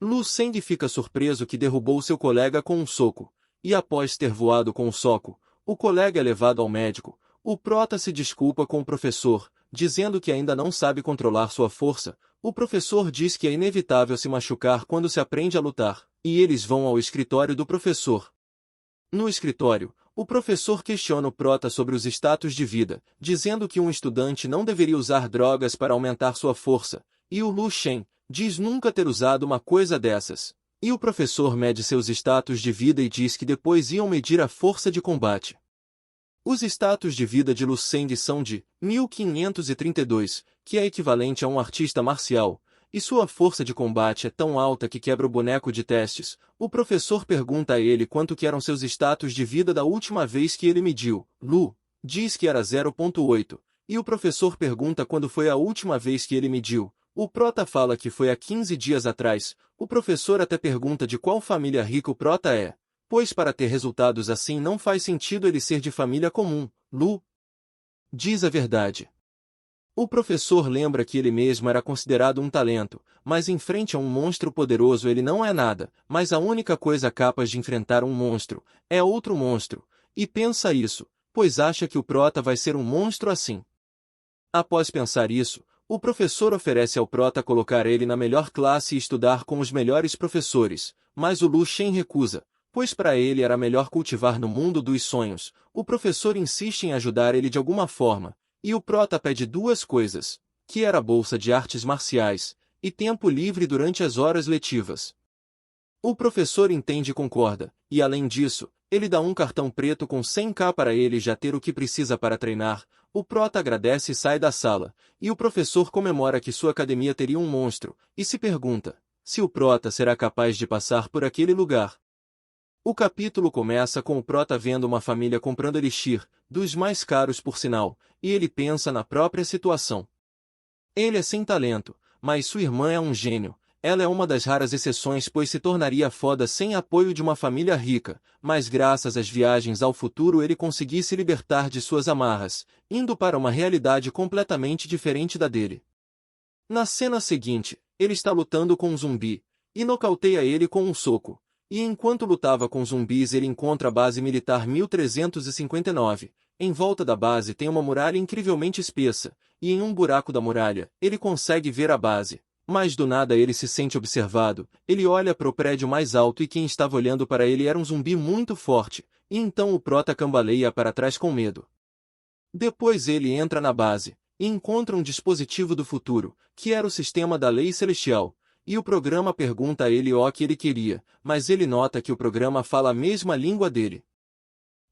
Lu Seng fica surpreso que derrubou seu colega com um soco, e após ter voado com o soco, o colega é levado ao médico. O prota se desculpa com o professor, dizendo que ainda não sabe controlar sua força. O professor diz que é inevitável se machucar quando se aprende a lutar, e eles vão ao escritório do professor. No escritório, o professor questiona o prota sobre os status de vida, dizendo que um estudante não deveria usar drogas para aumentar sua força, e o Lu Shen diz nunca ter usado uma coisa dessas. E o professor mede seus status de vida e diz que depois iam medir a força de combate. Os status de vida de Lu Seng são de 1532, que é equivalente a um artista marcial, e sua força de combate é tão alta que quebra o boneco de testes. O professor pergunta a ele quanto que eram seus status de vida da última vez que ele mediu. Lu diz que era 0,8, e o professor pergunta quando foi a última vez que ele mediu. O prota fala que foi há 15 dias atrás. O professor até pergunta de qual família rica o prota é, pois para ter resultados assim não faz sentido ele ser de família comum. Lu diz a verdade. O professor lembra que ele mesmo era considerado um talento, mas em frente a um monstro poderoso ele não é nada, mas a única coisa capaz de enfrentar um monstro é outro monstro, e pensa isso, pois acha que o prota vai ser um monstro assim. Após pensar isso, o professor oferece ao prota colocar ele na melhor classe e estudar com os melhores professores, mas o Lu Shen recusa, pois para ele era melhor cultivar no mundo dos sonhos. O professor insiste em ajudar ele de alguma forma, e o prota pede duas coisas, que era a bolsa de artes marciais, e tempo livre durante as horas letivas. O professor entende e concorda, e além disso, ele dá um cartão preto com 100k para ele já ter o que precisa para treinar. O prota agradece e sai da sala, e o professor comemora que sua academia teria um monstro, e se pergunta se o prota será capaz de passar por aquele lugar. O capítulo começa com o prota vendo uma família comprando elixir, dos mais caros por sinal, e ele pensa na própria situação. Ele é sem talento, mas sua irmã é um gênio. Ela é uma das raras exceções pois se tornaria foda sem apoio de uma família rica, mas graças às viagens ao futuro ele conseguia se libertar de suas amarras, indo para uma realidade completamente diferente da dele. Na cena seguinte, ele está lutando com um zumbi, e nocauteia ele com um soco. E enquanto lutava com zumbis ele encontra a base militar 1359. Em volta da base tem uma muralha incrivelmente espessa, e em um buraco da muralha, ele consegue ver a base. Mas do nada ele se sente observado, ele olha para o prédio mais alto e quem estava olhando para ele era um zumbi muito forte, e então o prota cambaleia para trás com medo. Depois ele entra na base, e encontra um dispositivo do futuro, que era o sistema da lei celestial. E o programa pergunta a ele o que ele queria, mas ele nota que o programa fala a mesma língua dele.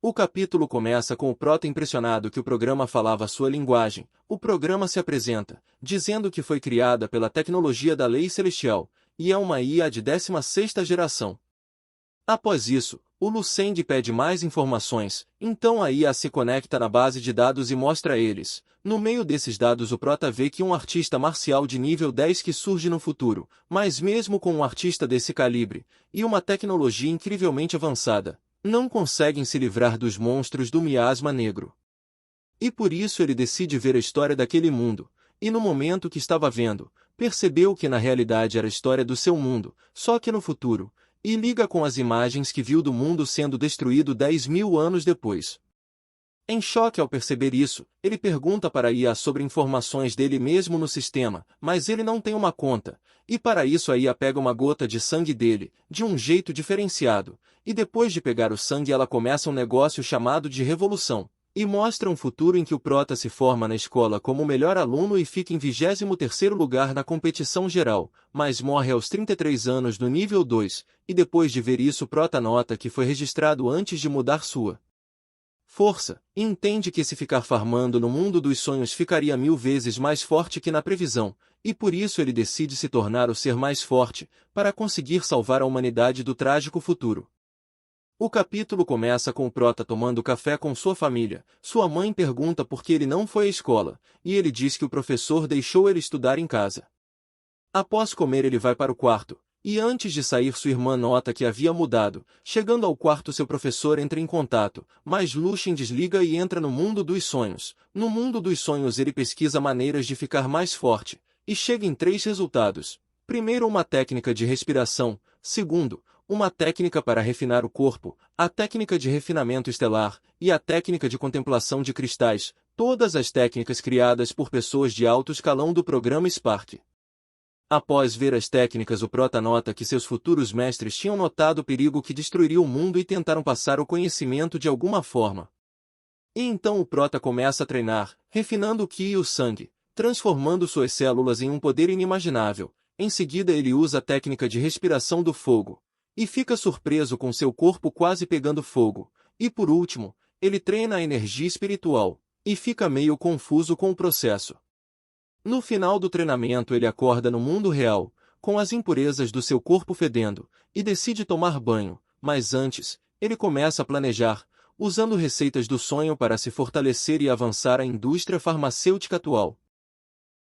O capítulo começa com o prota impressionado que o programa falava a sua linguagem. O programa se apresenta, dizendo que foi criada pela tecnologia da lei celestial, e é uma IA de 16ª geração. Após isso, o Lu Seng pede mais informações, então a IA se conecta na base de dados e mostra a eles. No meio desses dados o prota vê que um artista marcial de nível 10 que surge no futuro, mas mesmo com um artista desse calibre, e uma tecnologia incrivelmente avançada, não conseguem se livrar dos monstros do miasma negro. E por isso ele decide ver a história daquele mundo, e no momento que estava vendo, percebeu que na realidade era a história do seu mundo, só que no futuro, e liga com as imagens que viu do mundo sendo destruído 10.000 anos depois. Em choque ao perceber isso, ele pergunta para a IA sobre informações dele mesmo no sistema, mas ele não tem uma conta, e para isso a IA pega uma gota de sangue dele, de um jeito diferenciado, e depois de pegar o sangue ela começa um negócio chamado de revolução, e mostra um futuro em que o prota se forma na escola como o melhor aluno e fica em 23º lugar na competição geral, mas morre aos 33 anos no nível 2, e depois de ver isso o prota nota que foi registrado antes de mudar sua força, e entende que se ficar farmando no mundo dos sonhos ficaria 1000 vezes mais forte que na previsão, e por isso ele decide se tornar o ser mais forte, para conseguir salvar a humanidade do trágico futuro. O capítulo começa com o prota tomando café com sua família. Sua mãe pergunta por que ele não foi à escola, e ele diz que o professor deixou ele estudar em casa. Após comer ele vai para o quarto, e antes de sair sua irmã nota que havia mudado. Chegando ao quarto seu professor entra em contato, mas Lu Shen desliga e entra no mundo dos sonhos. No mundo dos sonhos ele pesquisa maneiras de ficar mais forte, e chega em 3 resultados. Primeiro, uma técnica de respiração. Segundo, uma técnica para refinar o corpo, a técnica de refinamento estelar e a técnica de contemplação de cristais, todas as técnicas criadas por pessoas de alto escalão do programa Spark. Após ver as técnicas, o prota nota que seus futuros mestres tinham notado o perigo que destruiria o mundo e tentaram passar o conhecimento de alguma forma. E então o prota começa a treinar, refinando o ki e o sangue, transformando suas células em um poder inimaginável. Em seguida ele usa a técnica de respiração do fogo, e fica surpreso com seu corpo quase pegando fogo. E por último, ele treina a energia espiritual, e fica meio confuso com o processo. No final do treinamento ele acorda no mundo real, com as impurezas do seu corpo fedendo, e decide tomar banho, mas antes, ele começa a planejar, usando receitas do sonho para se fortalecer e avançar a indústria farmacêutica atual.